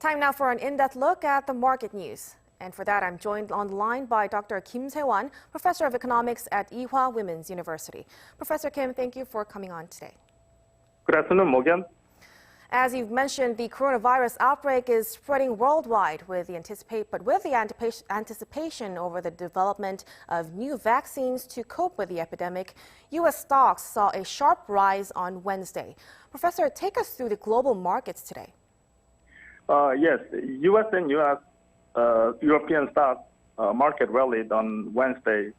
Time now for an in-depth look at the market news. And for that, I'm joined on the line by Dr. Kim Sei-wan, Professor of Economics at Ewha Womans University. Professor Kim, thank you for coming on today. Good afternoon, Morgan. As you've mentioned, the coronavirus outbreak is spreading worldwide with the anticipation over the development of new vaccines to cope with the epidemic. U.S. stocks saw a sharp rise on Wednesday. Professor, take us through the global markets today. Yes, U.S. and European stock market rallied on Wednesday,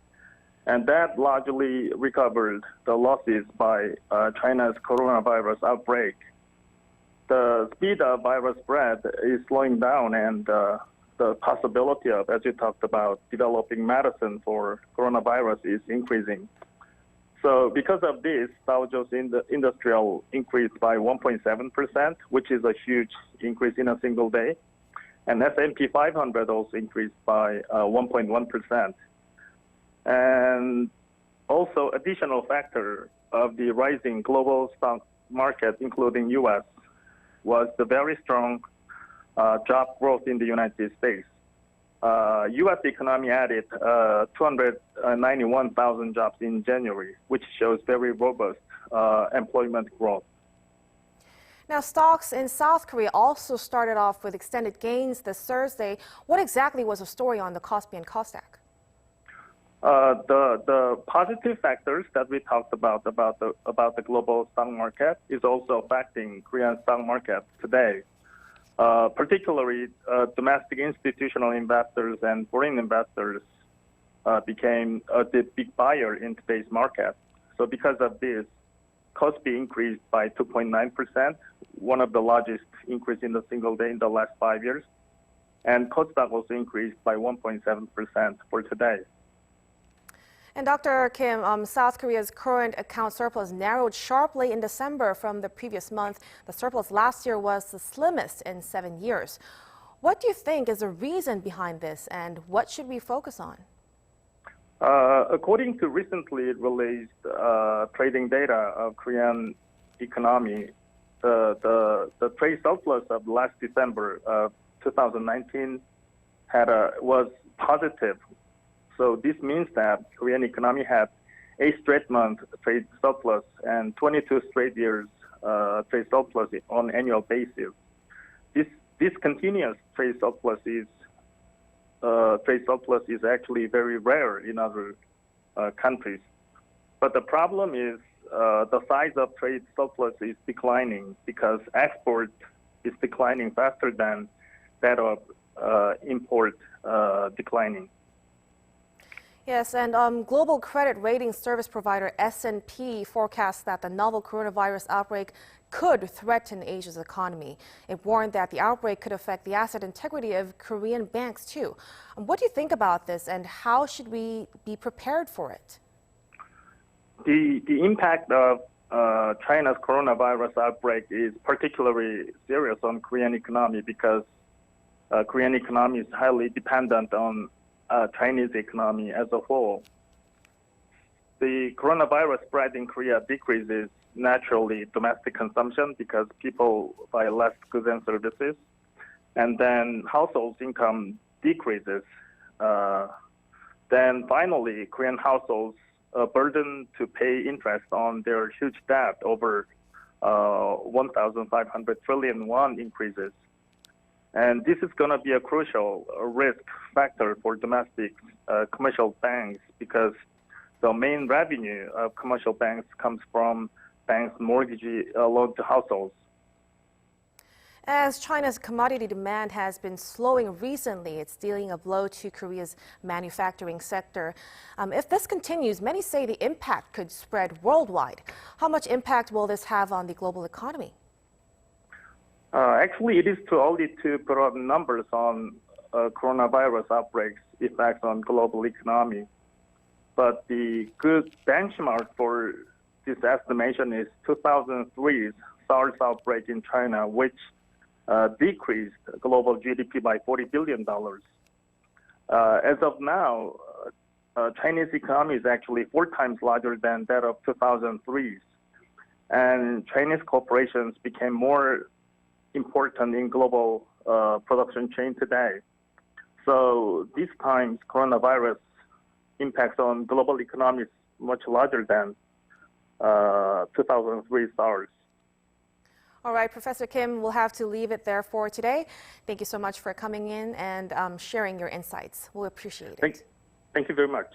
and that largely recovered the losses by China's coronavirus outbreak. The speed of virus spread is slowing down, and the possibility of, as you talked about, developing medicine for coronavirus is increasing. So because of this, Dow Jones Industrial increased by 1.7%, which is a huge increase in a single day. And S&P 500 also increased by 1.1%. And also additional factor of the rising global stock market, including U.S., was the very strong job growth in the United States. U.S. economy added 291,000 jobs in January, which shows very robust employment growth. Now, stocks in South Korea also started off with extended gains this Thursday. What exactly was the story on the Kospi and Kosdaq? The positive factors that we talked about the global stock market is also affecting Korean stock market today. Particularly, domestic institutional investors and foreign investors became the big buyer in today's market. So because of this, Kospi increased by 2.9%, one of the largest increase in a single day in the last 5 years. And Kosdaq also increased by 1.7% for today. And Dr. Kim, South Korea's current account surplus narrowed sharply in December from the previous month. The surplus last year was the slimmest in 7 years. What do you think is the reason behind this, and what should we focus on? According to recently released trading data of Korean economy, the trade surplus of last December of 2019 was positive. So this means that Korean economy had 8 straight months trade surplus and 22 straight years trade surplus on annual basis. This continuous trade surplus is actually very rare in other countries. But the problem is the size of trade surplus is declining because export is declining faster than that of import declining. Yes, and global credit rating service provider S&P forecasts that the novel coronavirus outbreak could threaten Asia's economy. It warned that the outbreak could affect the asset integrity of Korean banks, too. What do you think about this, and how should we be prepared for it? The impact of China's coronavirus outbreak is particularly serious on Korean economy because Korean economy is highly dependent on Chinese economy as a whole. The coronavirus spread in Korea decreases naturally domestic consumption because people buy less goods and services, and then households' income decreases. Then finally, Korean households are burdened to pay interest on their huge debt over 1,500 trillion won increases. And this is going to be a crucial risk factor for domestic commercial banks because the main revenue of commercial banks comes from banks' mortgage loan to households. As China's commodity demand has been slowing recently, it's dealing a blow to Korea's manufacturing sector. If this continues, many say the impact could spread worldwide. How much impact will this have on the global economy? Actually, it is too early to put out numbers on coronavirus outbreaks' effects on global economy. But the good benchmark for this estimation is 2003's SARS outbreak in China, which decreased global GDP by $40 billion. As of now, Chinese economy is actually 4 times larger than that of 2003's. And Chinese corporations became more important in global production chain today. So this time, coronavirus impacts on global economy is much larger than 2003 SARS. All right, Professor Kim, we'll have to leave it there for today. Thank you so much for coming in and sharing your insights. We'll appreciate it. Thank you very much.